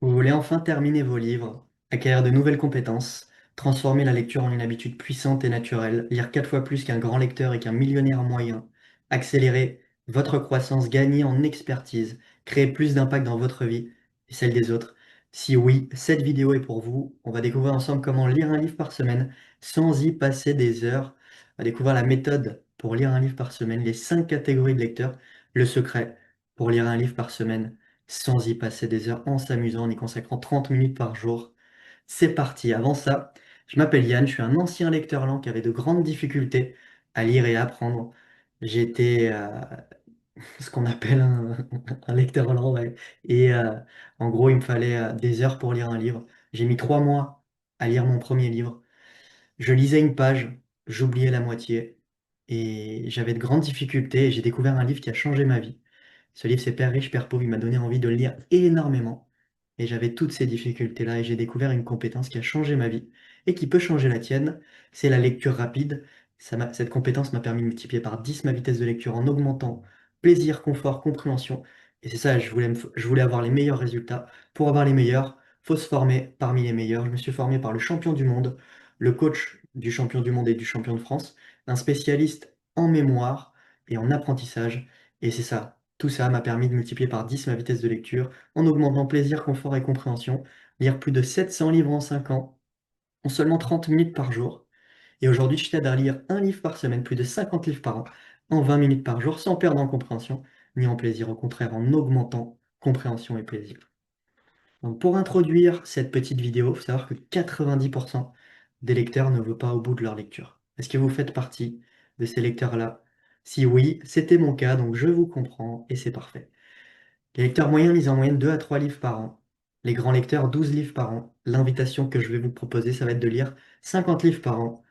Vous voulez enfin terminer vos livres, acquérir de nouvelles compétences, transformer la lecture en une habitude puissante et naturelle, lire 4 fois plus qu'un grand lecteur et qu'un millionnaire moyen, accélérer votre croissance, gagner en expertise, créer plus d'impact dans votre vie et celle des autres. Si oui, cette vidéo est pour vous. On va découvrir ensemble comment lire un livre par semaine sans y passer des heures. On va découvrir la méthode pour lire un livre par semaine, les 5 catégories de lecteurs, le secret pour lire un livre par semaine sans y passer des heures en s'amusant, en y consacrant 30 minutes par jour. C'est parti. Avant ça, je m'appelle Yann, je suis un ancien lecteur lent qui avait de grandes difficultés à lire et à apprendre. J'étais ce qu'on appelle un lecteur lent, ouais. Et en gros, il me fallait des heures pour lire un livre. J'ai mis 3 mois à lire mon premier livre. Je lisais une page, j'oubliais la moitié et j'avais de grandes difficultés et j'ai découvert un livre qui a changé ma vie. Ce livre, c'est Père riche, Père pauvre. Il m'a donné envie de le lire énormément. Et j'avais toutes ces difficultés-là et j'ai découvert une compétence qui a changé ma vie et qui peut changer la tienne. C'est la lecture rapide. Cette compétence m'a permis de multiplier par 10 ma vitesse de lecture en augmentant plaisir, confort, compréhension. Et c'est ça, je voulais avoir les meilleurs résultats. Pour avoir les meilleurs, faut se former parmi les meilleurs. Je me suis formé par le champion du monde, le coach du champion du monde et du champion de France, un spécialiste en mémoire et en apprentissage. Et c'est ça, tout ça m'a permis de multiplier par 10 ma vitesse de lecture en augmentant plaisir, confort et compréhension, lire plus de 700 livres en 5 ans, en seulement 30 minutes par jour. Et aujourd'hui, je t'aide à lire un livre par semaine, plus de 50 livres par an, en 20 minutes par jour, sans perdre en compréhension ni en plaisir, au contraire, en augmentant compréhension et plaisir. Donc pour introduire cette petite vidéo, il faut savoir que 90% des lecteurs ne vont pas au bout de leur lecture. Est-ce que vous faites partie de ces lecteurs-là? Si oui, c'était mon cas, donc je vous comprends et c'est parfait. Les lecteurs moyens lisent en moyenne 2 à 3 livres par an. Les grands lecteurs, 12 livres par an. L'invitation que je vais vous proposer, ça va être de lire 50 livres par an,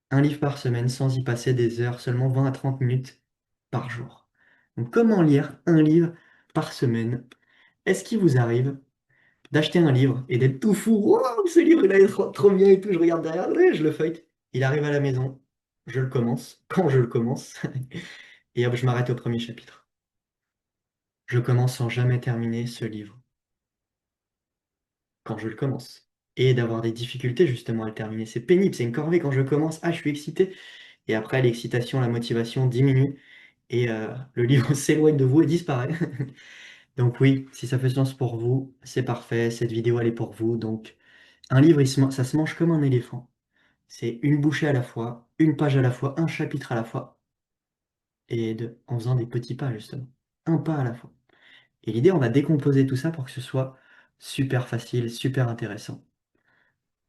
un livre par semaine, sans y passer des heures, seulement 20 à 30 minutes par jour. Donc comment lire un livre par semaine? Est-ce qu'il vous arrive d'acheter un livre et d'être tout fou? Waouh, ce livre, il a l'air trop bien et tout, je regarde derrière, ouais, je le feuillete. Il arrive à la maison, je le commence, quand je le commence, et hop, je m'arrête au premier chapitre. Je commence sans jamais terminer ce livre. Quand je le commence. Et d'avoir des difficultés justement à le terminer. C'est pénible, c'est une corvée quand je commence. Ah, je suis excité. Et après, l'excitation, la motivation diminue et le livre s'éloigne de vous et disparaît. Donc oui, si ça fait sens pour vous, c'est parfait. Cette vidéo, elle est pour vous. Donc un livre, ça se mange comme un éléphant. C'est une bouchée à la fois, une page à la fois, un chapitre à la fois, en faisant des petits pas justement. Un pas à la fois. Et l'idée, on va décomposer tout ça pour que ce soit super facile, super intéressant.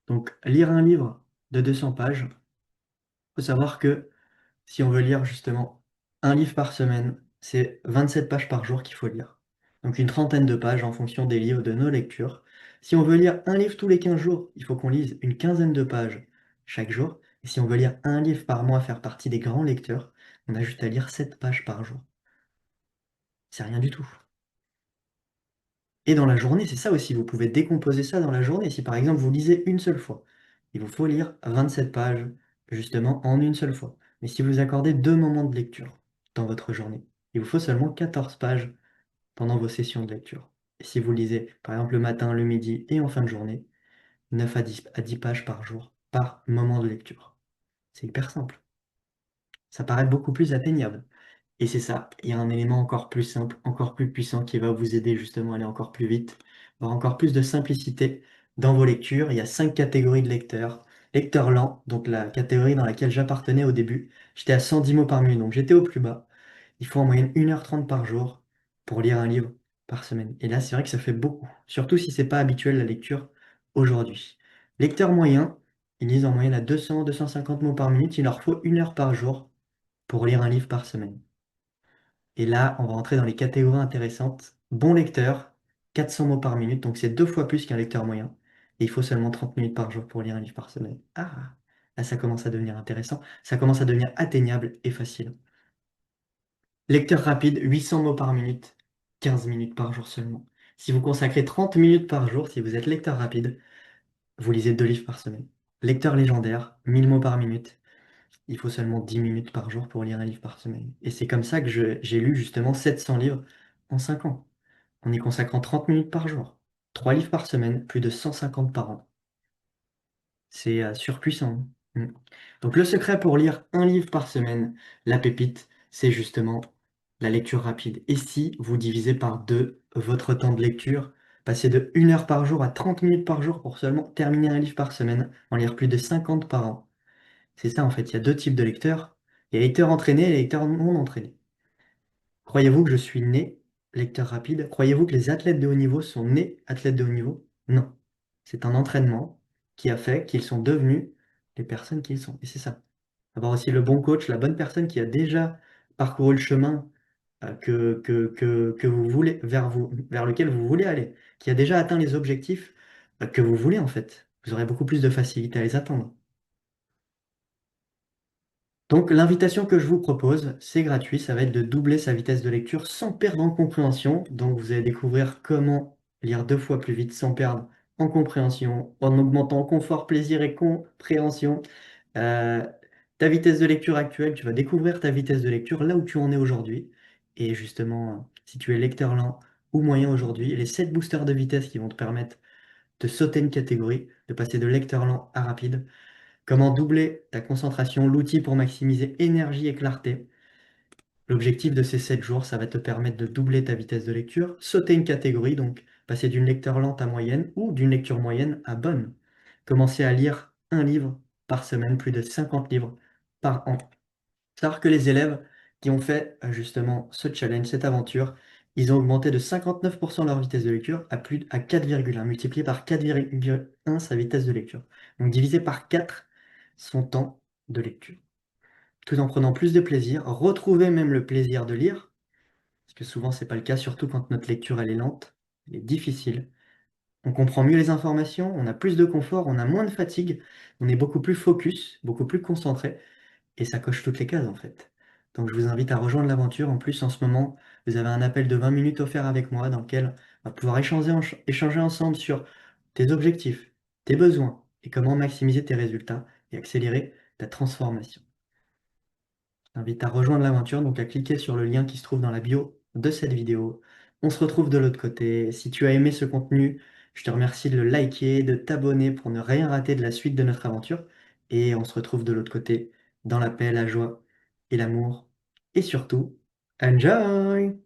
Donc, lire un livre de 200 pages, il faut savoir que si on veut lire justement un livre par semaine, c'est 27 pages par jour qu'il faut lire. Donc une trentaine de pages en fonction des livres de nos lectures. Si on veut lire un livre tous les 15 jours, il faut qu'on lise une quinzaine de pages chaque jour. Et si on veut lire un livre par mois, faire partie des grands lecteurs, on a juste à lire 7 pages par jour. C'est rien du tout. Et dans la journée, c'est ça aussi, vous pouvez décomposer ça dans la journée. Si par exemple vous lisez une seule fois, il vous faut lire 27 pages, justement, en une seule fois. Mais si vous accordez 2 moments de lecture dans votre journée, il vous faut seulement 14 pages pendant vos sessions de lecture. Et si vous lisez, par exemple, le matin, le midi et en fin de journée, 9 à 10 pages par jour, par moment de lecture. C'est hyper simple. Ça paraît beaucoup plus atteignable. Et c'est ça, il y a un élément encore plus simple, encore plus puissant qui va vous aider justement à aller encore plus vite, avoir encore plus de simplicité dans vos lectures. Il y a 5 catégories de lecteurs. Lecteur lent, donc la catégorie dans laquelle j'appartenais au début, j'étais à 110 mots par minute, donc j'étais au plus bas. Il faut en moyenne 1h30 par jour pour lire un livre par semaine. Et là, c'est vrai que ça fait beaucoup, surtout si c'est pas habituel la lecture aujourd'hui. Lecteur moyen, ils lisent en moyenne à 200-250 mots par minute, il leur faut 1 heure par jour pour lire un livre par semaine. Et là, on va entrer dans les catégories intéressantes. Bon lecteur, 400 mots par minute, donc c'est 2 fois plus qu'un lecteur moyen. Et il faut seulement 30 minutes par jour pour lire un livre par semaine. Ah, là, ça commence à devenir intéressant. Ça commence à devenir atteignable et facile. Lecteur rapide, 800 mots par minute, 15 minutes par jour seulement. Si vous consacrez 30 minutes par jour, si vous êtes lecteur rapide, vous lisez 2 livres par semaine. Lecteur légendaire, 1000 mots par minute, il faut seulement 10 minutes par jour pour lire un livre par semaine. Et c'est comme ça que j'ai lu justement 700 livres en 5 ans, en y consacrant 30 minutes par jour. 3 livres par semaine, plus de 150 par an. C'est surpuissant. Mm. Donc le secret pour lire un livre par semaine, la pépite, c'est justement la lecture rapide. Et si vous divisez par deux votre temps de lecture, passez de 1 heure par jour à 30 minutes par jour pour seulement terminer un livre par semaine, en lire plus de 50 par an. C'est ça en fait, il y a deux types de lecteurs. Il y a les lecteurs entraînés et les lecteurs non entraînés. Croyez-vous que je suis né lecteur rapide? Croyez-vous que les athlètes de haut niveau sont nés athlètes de haut niveau? Non. C'est un entraînement qui a fait qu'ils sont devenus les personnes qu'ils sont. Et c'est ça. Avoir aussi le bon coach, la bonne personne qui a déjà parcouru le chemin que vous voulez, vers lequel vous voulez aller, qui a déjà atteint les objectifs que vous voulez en fait. Vous aurez beaucoup plus de facilité à les atteindre. Donc l'invitation que je vous propose, c'est gratuit, ça va être de doubler sa vitesse de lecture sans perdre en compréhension. Donc vous allez découvrir comment lire 2 fois plus vite sans perdre en compréhension, en augmentant confort, plaisir et compréhension. Euh, Ta vitesse de lecture actuelle, tu vas découvrir ta vitesse de lecture là où tu en es aujourd'hui. Et justement, si tu es lecteur lent ou moyen aujourd'hui, les 7 boosters de vitesse qui vont te permettre de sauter une catégorie, de passer de lecteur lent à rapide. Comment doubler ta concentration, l'outil pour maximiser énergie et clarté. L'objectif de ces 7 jours, ça va te permettre de doubler ta vitesse de lecture, sauter une catégorie, donc passer d'une lecture lente à moyenne ou d'une lecture moyenne à bonne. Commencer à lire un livre par semaine, plus de 50 livres par an. Savoir que les élèves qui ont fait justement ce challenge, cette aventure, ils ont augmenté de 59% leur vitesse de lecture à plus à 4,1, multiplié par 4,1 sa vitesse de lecture. Donc divisé par 4 son temps de lecture. Tout en prenant plus de plaisir, retrouver même le plaisir de lire, parce que souvent c'est pas le cas, surtout quand notre lecture elle est lente, elle est difficile. On comprend mieux les informations, on a plus de confort, on a moins de fatigue, on est beaucoup plus focus, beaucoup plus concentré. Et ça coche toutes les cases en fait. Donc je vous invite à rejoindre l'aventure. En plus, en ce moment, vous avez un appel de 20 minutes offert avec moi dans lequel on va pouvoir échanger ensemble sur tes objectifs, tes besoins et comment maximiser tes résultats et accélérer ta transformation. Je t'invite à rejoindre l'aventure, donc à cliquer sur le lien qui se trouve dans la bio de cette vidéo. On se retrouve de l'autre côté. Si tu as aimé ce contenu, je te remercie de le liker, de t'abonner pour ne rien rater de la suite de notre aventure. Et on se retrouve de l'autre côté dans la paix, la joie et l'amour. Et surtout, enjoy!